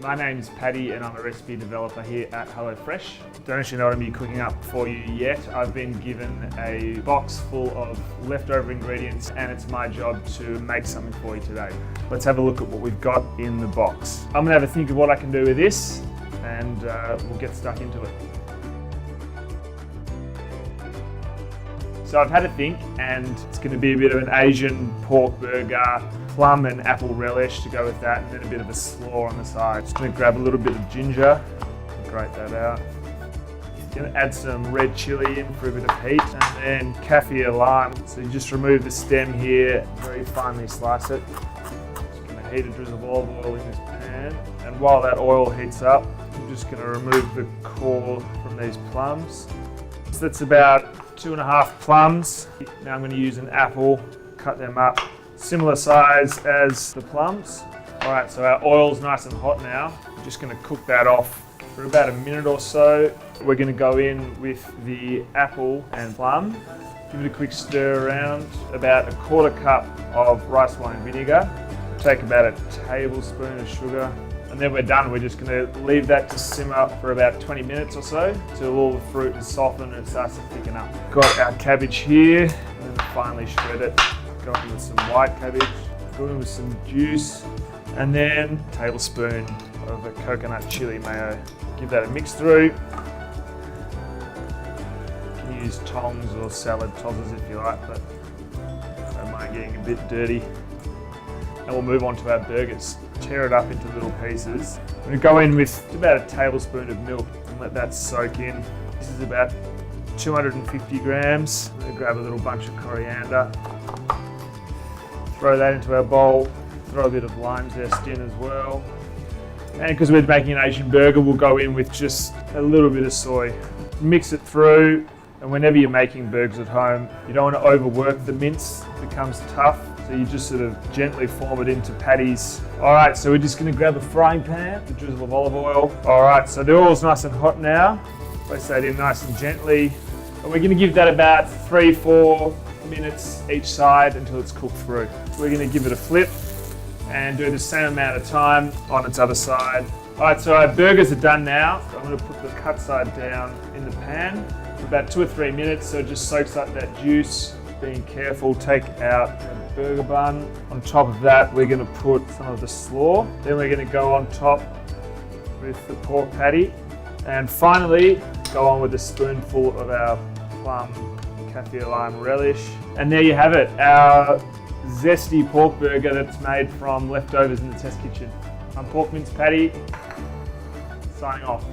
My name's Paddy and I'm a recipe developer here at HelloFresh. Don't actually know what I'm going to be cooking up for you yet. I've been given a box full of leftover ingredients and it's my job to make something for you today. Let's have a look at what we've got in the box. I'm going to have a think of what I can do with this and we'll get stuck into it. So I've had a think and it's going to be a bit of an Asian pork burger, plum and apple relish to go with that, and then a bit of a slaw on the side. Just going to grab a little bit of ginger, grate that out. Going to add some red chili in for a bit of heat, and then kaffir lime. So you just remove the stem here, very finely slice it. Just going to heat a drizzle of olive oil in this pan, and while that oil heats up, I'm just going to remove the core from these plums. So that's about 2.5 plums. Now I'm going to use an apple, cut them up, similar size as the plums. All right, so our oil's nice and hot now. I'm just going to cook that off for about a minute or so. We're going to go in with the apple and plum. Give it a quick stir around. About a 1/4 cup of rice wine vinegar. Take about a tablespoon of sugar. And then we're done. We're just going to leave that to simmer for about 20 minutes or so till all the fruit is softened and it starts to thicken up. Got our cabbage here, and then finally shred it. Go in with some white cabbage, go in with some juice, and then a tablespoon of a coconut chili mayo. Give that a mix through. You can use tongs or salad tossers if you like, but I don't mind getting a bit dirty. And we'll move on to our burgers. Tear it up into little pieces. I'm going to go in with about a tablespoon of milk and let that soak in. This is about 250 grams. I'm going to grab a little bunch of coriander. Throw that into our bowl. Throw a bit of lime zest in as well. And because we're making an Asian burger, we'll go in with just a little bit of soy. Mix it through. And whenever you're making burgers at home, you don't want to overwork the mince. It becomes tough. So you just sort of gently form it into patties. All right, so we're just going to grab a frying pan, a drizzle of olive oil. All right, so the oil's nice and hot now. Place that in nice and gently. And we're going to give that about 3-4 minutes each side until it's cooked through. We're going to give it a flip and do the same amount of time on its other side. All right, so our burgers are done now. I'm going to put the cut side down in the pan for about 2 or 3 minutes so it just soaks up that juice. Being careful, take out the burger bun. On top of that, we're going to put some of the slaw. Then we're going to go on top with the pork patty. And finally, go on with a spoonful of our plum kaffir lime relish. And there you have it, our zesty pork burger that's made from leftovers in the test kitchen. I'm Pork Mince Paddy, signing off.